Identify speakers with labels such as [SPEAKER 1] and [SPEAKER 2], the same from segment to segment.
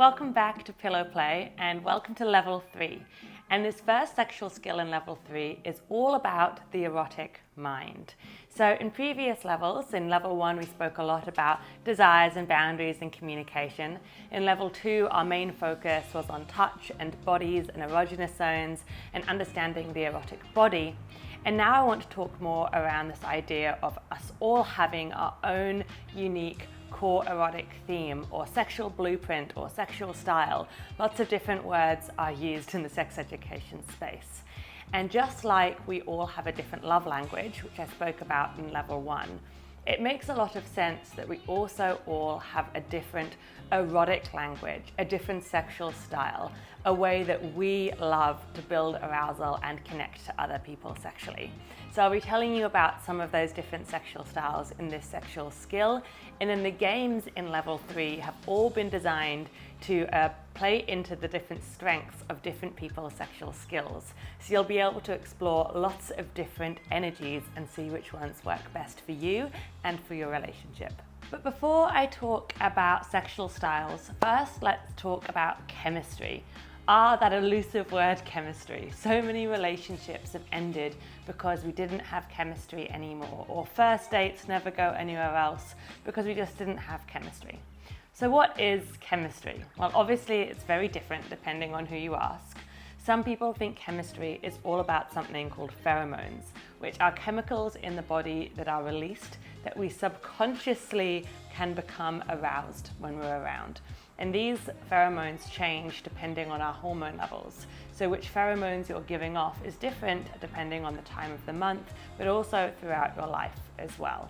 [SPEAKER 1] Welcome back to Pillow Play and welcome to level 3. And this first sexual skill in level 3 is all about the erotic mind. So in previous levels, in level 1 we spoke a lot about desires and boundaries and communication. In level 2 our main focus was on touch and bodies and erogenous zones and understanding the erotic body. And now I want to talk more around this idea of us all having our own unique core erotic theme or sexual blueprint or sexual style. Lots of different words are used in the sex education space. And just like we all have a different love language, which I spoke about in level 1, it makes a lot of sense that we also all have a different erotic language, a different sexual style, a way that we love to build arousal and connect to other people sexually. So I'll be telling you about some of those different sexual styles in this sexual skill. And then the games in level 3 have all been designed to play into the different strengths of different people's sexual skills. So you'll be able to explore lots of different energies and see which ones work best for you and for your relationship. But before I talk about sexual styles, first let's talk about chemistry. That elusive word chemistry. So many relationships have ended because we didn't have chemistry anymore, or first dates never go anywhere else because we just didn't have chemistry. So what is chemistry? Well, obviously it's very different depending on who you ask. Some people think chemistry is all about something called pheromones, which are chemicals in the body that are released that we subconsciously can become aroused when we're around. And these pheromones change depending on our hormone levels. So which pheromones you're giving off is different depending on the time of the month, but also throughout your life as well.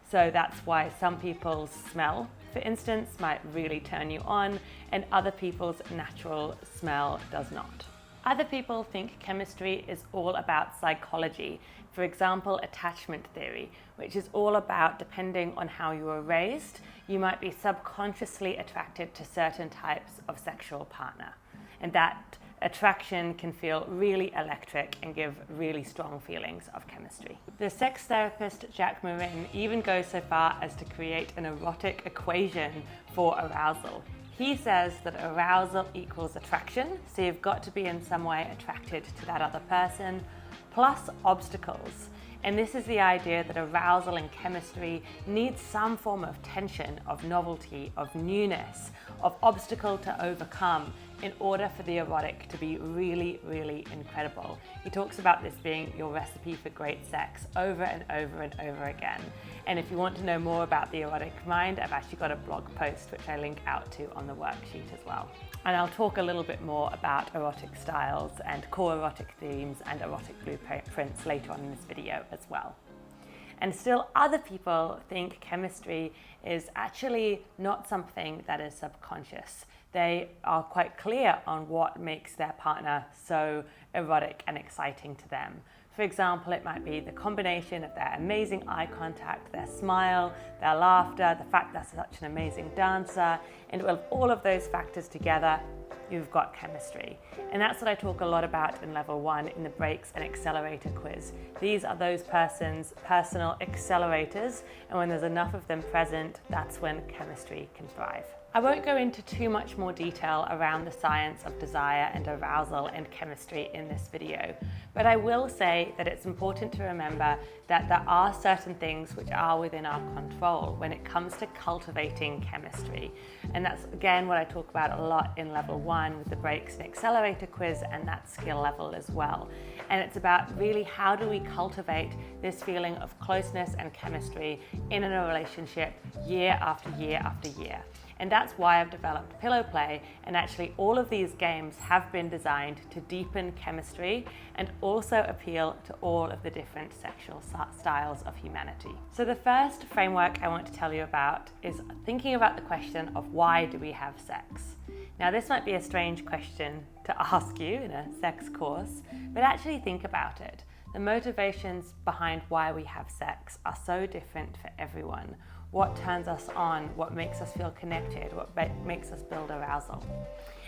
[SPEAKER 1] So that's why some people's smell, for instance, might really turn you on, and other people's natural smell does not. Other people think chemistry is all about psychology. For example, attachment theory, which is all about depending on how you were raised, you might be subconsciously attracted to certain types of sexual partner. And that attraction can feel really electric and give really strong feelings of chemistry. The sex therapist Jack Morin even goes so far as to create an erotic equation for arousal. He says that arousal equals attraction, so you've got to be in some way attracted to that other person, plus obstacles. And this is the idea that arousal and chemistry needs some form of tension, of novelty, of newness, of obstacle to overcome in order for the erotic to be really, really incredible. He talks about this being your recipe for great sex over and over and over again. And if you want to know more about the erotic mind, I've actually got a blog post which I link out to on the worksheet as well. And I'll talk a little bit more about erotic styles and core erotic themes and erotic blueprints later on in this video as well. And still other people think chemistry is actually not something that is subconscious. They are quite clear on what makes their partner so erotic and exciting to them. For example, it might be the combination of their amazing eye contact, their smile, their laughter, the fact they're such an amazing dancer, and with all of those factors together, you've got chemistry. And that's what I talk a lot about in level 1 in the breaks and accelerator quiz. These are those person's personal accelerators, and when there's enough of them present, that's when chemistry can thrive. I won't go into too much more detail around the science of desire and arousal and chemistry in this video, but I will say that it's important to remember that there are certain things which are within our control when it comes to cultivating chemistry. And that's again what I talk about a lot in level 1 with the breaks and accelerator quiz and that skill level as well. And it's about really how do we cultivate this feeling of closeness and chemistry in a relationship year after year after year. And that's why I've developed Pillow Play, and actually all of these games have been designed to deepen chemistry and also appeal to all of the different sexual styles of humanity. So the first framework I want to tell you about is thinking about the question of why do we have sex? Now this might be a strange question to ask you in a sex course, but actually think about it. The motivations behind why we have sex are so different for everyone. What turns us on, what makes us feel connected, what makes us build arousal.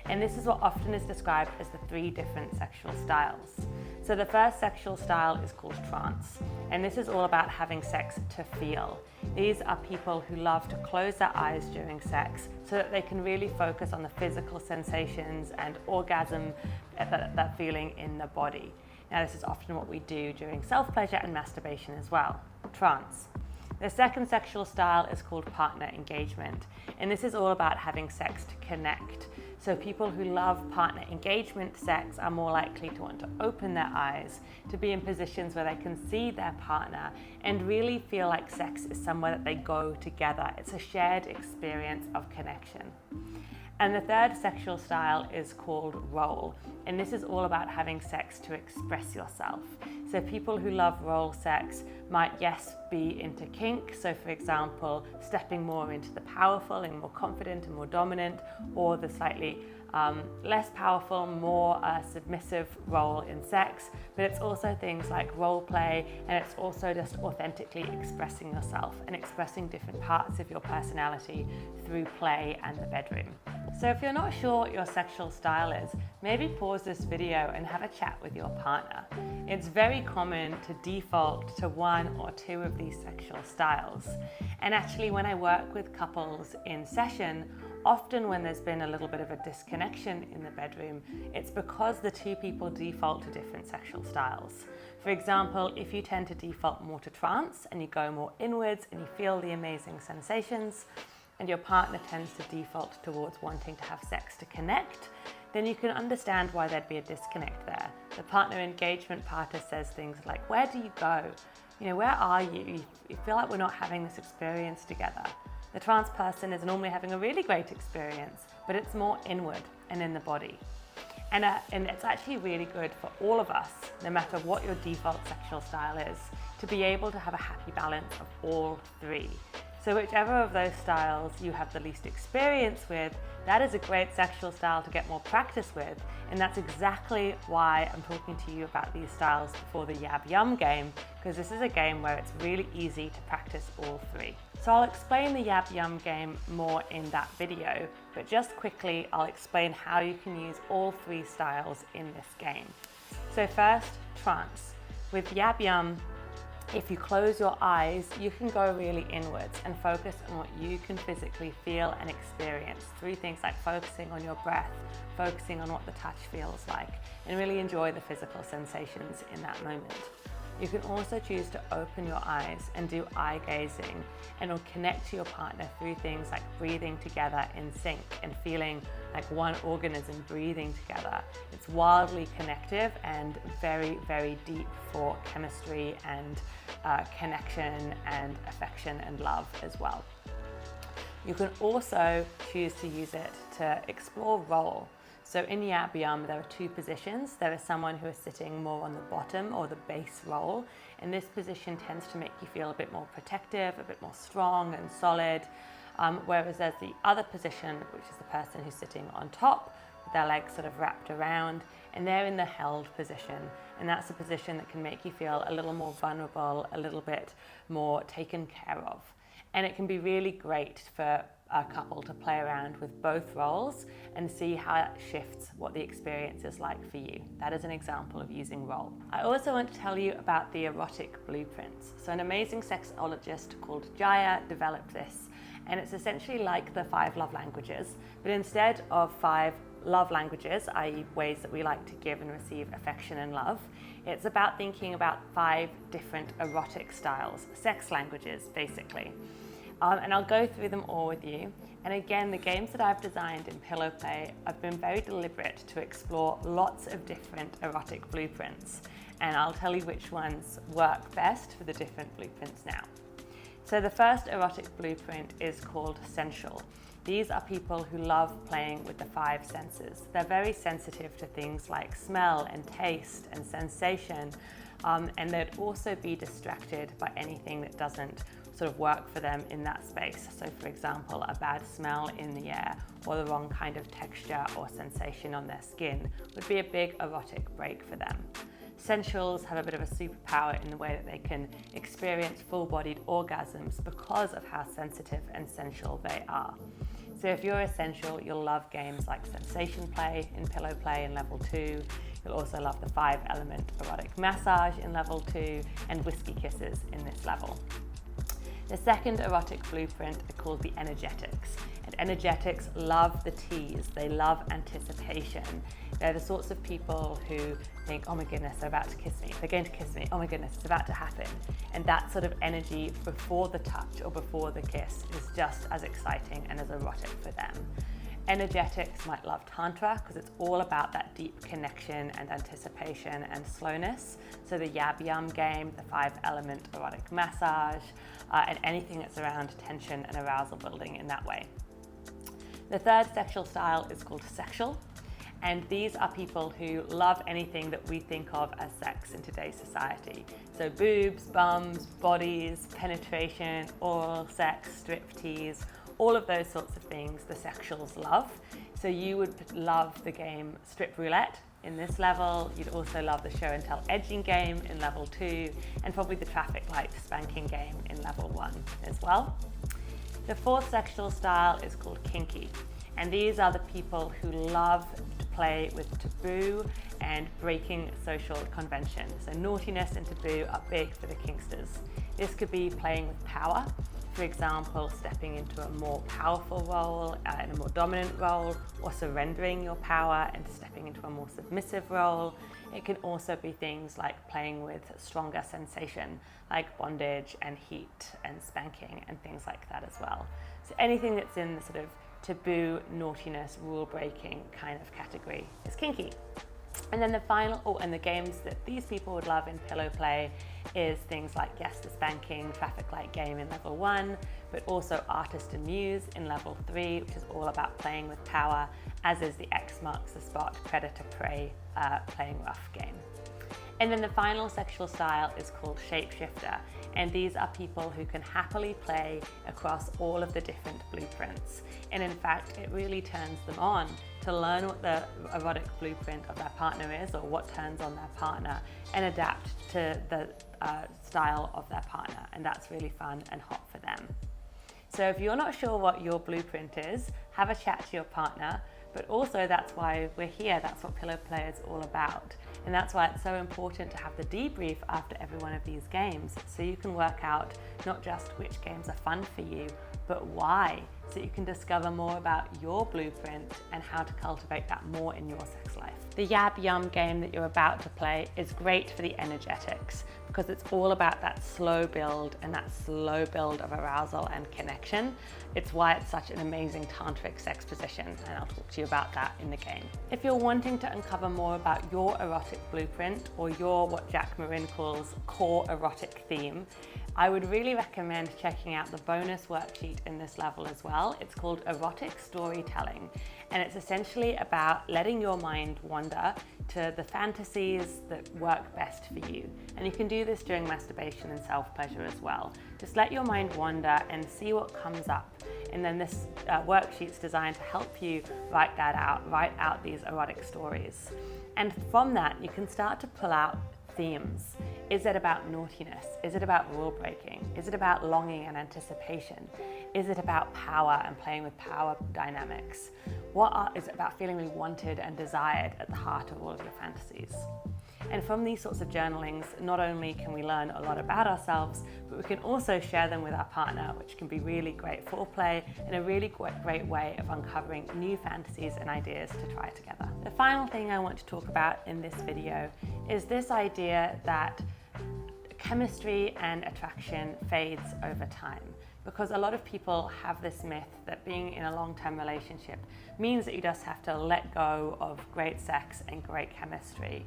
[SPEAKER 1] And this is what often is described as the 3 different sexual styles. So the first sexual style is called trance, and this is all about having sex to feel. These are people who love to close their eyes during sex so that they can really focus on the physical sensations and orgasm, that feeling in the body. Now this is often what we do during self-pleasure and masturbation as well, trance. The second sexual style is called partner engagement, and this is all about having sex to connect. So people who love partner engagement sex are more likely to want to open their eyes, to be in positions where they can see their partner and really feel like sex is somewhere that they go together. It's a shared experience of connection. And the third sexual style is called role, and this is all about having sex to express yourself. So people who love role sex might, yes, be into kink. So for example, stepping more into the powerful and more confident and more dominant, or the slightly less powerful, more submissive role in sex. But it's also things like role play, and it's also just authentically expressing yourself and expressing different parts of your personality through play and the bedroom. So if you're not sure what your sexual style is, maybe pause this video and have a chat with your partner. It's very common to default to 1 or 2 of these sexual styles. And actually, when I work with couples in session, often when there's been a little bit of a disconnection in the bedroom, it's because the 2 people default to different sexual styles. For example, if you tend to default more to trance and you go more inwards and you feel the amazing sensations, and your partner tends to default towards wanting to have sex to connect, then you can understand why there'd be a disconnect there. The partner engagement partner says things like, where do you go? Where are you? You feel like we're not having this experience together. The trance person is normally having a really great experience, but it's more inward and in the body. And it's actually really good for all of us, no matter what your default sexual style is, to be able to have a happy balance of all 3. So whichever of those styles you have the least experience with, that is a great sexual style to get more practice with. And that's exactly why I'm talking to you about these styles before the Yab Yum Game, because this is a game where it's really easy to practice all 3. So I'll explain the Yab Yum Game more in that video, but just quickly I'll explain how you can use all 3 styles in this game. So first, trance. With Yab Yum, if you close your eyes, you can go really inwards and focus on what you can physically feel and experience through things like focusing on your breath, focusing on what the touch feels like, and really enjoy the physical sensations in that moment. You can also choose to open your eyes and do eye gazing, and it'll connect to your partner through things like breathing together in sync and feeling like one organism breathing together. It's wildly connective and very, very deep for chemistry and connection and affection and love as well. You can also choose to use it to explore role. So in Yab Yum, there are 2 positions. There is someone who is sitting more on the bottom or the base role, and this position tends to make you feel a bit more protective, a bit more strong and solid, whereas there's the other position, which is the person who's sitting on top with their legs sort of wrapped around, and they're in the held position, and that's a position that can make you feel a little more vulnerable, a little bit more taken care of. And it can be really great for a couple to play around with both roles and see how it shifts what the experience is like for you. That is an example of using role. I also want to tell you about the erotic blueprints. So an amazing sexologist called Jaya developed this, and it's essentially like the 5 love languages, but instead of 5 love languages, i.e. ways that we like to give and receive affection and love, it's about thinking about 5 different erotic styles, sex languages basically. And I'll go through them all with you. And again, the games that I've designed in Pillow Play, I've been very deliberate to explore lots of different erotic blueprints. And I'll tell you which ones work best for the different blueprints now. So the first erotic blueprint is called sensual. These are people who love playing with the 5 senses. They're very sensitive to things like smell and taste and sensation, and they'd also be distracted by anything that doesn't sort of work for them in that space. So for example, a bad smell in the air or the wrong kind of texture or sensation on their skin would be a big erotic break for them. Sensuals have a bit of a superpower in the way that they can experience full-bodied orgasms because of how sensitive and sensual they are. So if you're a sensual, you'll love games like sensation play in pillow play in level 2. You'll also love the 5-element erotic massage in level 2 and whiskey kisses in this level. The second erotic blueprint are called the energetics. And energetics love the tease, they love anticipation. They're the sorts of people who think, oh my goodness, they're about to kiss me. They're going to kiss me. Oh my goodness, it's about to happen. And that sort of energy before the touch or before the kiss is just as exciting and as erotic for them. Energetics might love Tantra because it's all about that deep connection and anticipation and slowness. So the Yab Yum Game, the 5-element erotic massage, and anything that's around tension and arousal building in that way. The third sexual style is called sexual. And these are people who love anything that we think of as sex in today's society. So boobs, bums, bodies, penetration, oral sex, striptease, all of those sorts of things the sexuals love. So you would love the game Strip Roulette in this level. You'd also love the show and tell edging game in level 2, and probably the traffic light spanking game in level 1 as well. The fourth sexual style is called kinky. And these are the people who love to play with taboo and breaking social convention. So naughtiness and taboo are big for the kinksters. This could be playing with power. For example, stepping into a more powerful role, in a more dominant role, or surrendering your power and stepping into a more submissive role. It can also be things like playing with stronger sensation, like bondage and heat and spanking and things like that as well. So anything that's in the sort of taboo, naughtiness, rule-breaking kind of category is kinky. And then the final, and the games that these people would love in pillow play is things like Yes to Spanking, Traffic Light Game in level 1, but also Artist and Muse in level 3, which is all about playing with power, as is the X Marks the Spot, Predator Prey, Playing Rough game. And then the final sexual style is called Shapeshifter, and these are people who can happily play across all of the different blueprints. And in fact, it really turns them on to learn what the erotic blueprint of their partner is, or what turns on their partner, and adapt to the style of their partner. And that's really fun and hot for them. So if you're not sure what your blueprint is, have a chat to your partner, but also that's why we're here. That's what pillow play is all about. And that's why it's so important to have the debrief after every one of these games, so you can work out not just which games are fun for you, but why, so you can discover more about your blueprint and how to cultivate that more in your sex life. The Yab Yum game that you're about to play is great for the energetics because it's all about that slow build and that slow build of arousal and connection. It's why it's such an amazing tantric sex position, and I'll talk to you about that in the game. If you're wanting to uncover more about your erotic blueprint or your, what Jack Marin calls, core erotic theme, I would really recommend checking out the bonus worksheet in this level as well. It's called Erotic Storytelling, and it's essentially about letting your mind wander to the fantasies that work best for you. And you can do this during masturbation and self-pleasure as well. Just let your mind wander and see what comes up. And then this worksheet's designed to help you write out these erotic stories. And from that, you can start to pull out themes. Is it about naughtiness? Is it about rule breaking? Is it about longing and anticipation? Is it about power and playing with power dynamics? Is it about feeling really wanted and desired at the heart of all of your fantasies? And from these sorts of journalings, not only can we learn a lot about ourselves, but we can also share them with our partner, which can be really great foreplay and a really great way of uncovering new fantasies and ideas to try together. The final thing I want to talk about in this video is this idea that chemistry and attraction fades over time. Because a lot of people have this myth that being in a long-term relationship means that you just have to let go of great sex and great chemistry.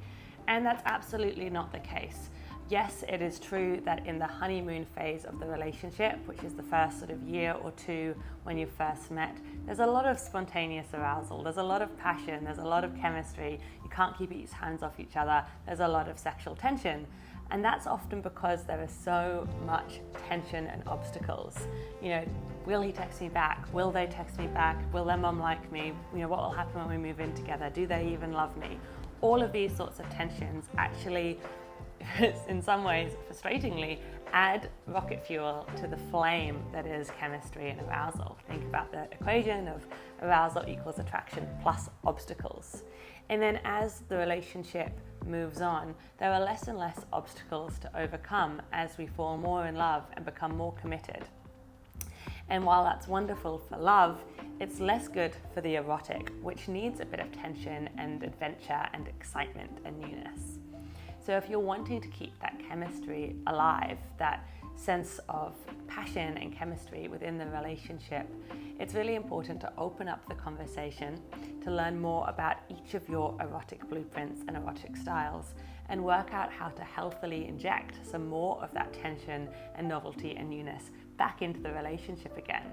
[SPEAKER 1] And that's absolutely not the case. Yes, it is true that in the honeymoon phase of the relationship, which is the first sort of year or two when you first met, there's a lot of spontaneous arousal, there's a lot of passion, there's a lot of chemistry, you can't keep your hands off each other, there's a lot of sexual tension. And that's often because there is so much tension and obstacles. You know, will he text me back? Will they text me back? Will their mum like me? You know, what will happen when we move in together? Do they even love me? all of these sorts of tensions actually, in some ways, frustratingly, add rocket fuel to the flame that is chemistry and arousal. Think about the equation of arousal equals attraction plus obstacles. And then as the relationship moves on, there are less and less obstacles to overcome as we fall more in love and become more committed. And while that's wonderful for love, it's less good for the erotic, which needs a bit of tension and adventure and excitement and newness. So if you're wanting to keep that chemistry alive, that sense of passion and chemistry within the relationship, it's really important to open up the conversation to learn more about each of your erotic blueprints and erotic styles, and work out how to healthily inject some more of that tension and novelty and newness back into the relationship again.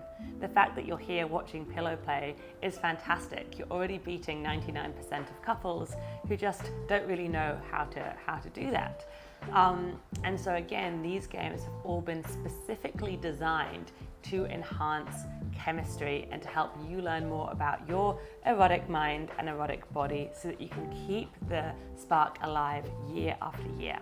[SPEAKER 1] The fact that you're here watching pillow play is fantastic. You're already beating 99% of couples who just don't really know how to do that. And so again, these games have all been specifically designed to enhance chemistry and to help you learn more about your erotic mind and erotic body so that you can keep the spark alive year after year.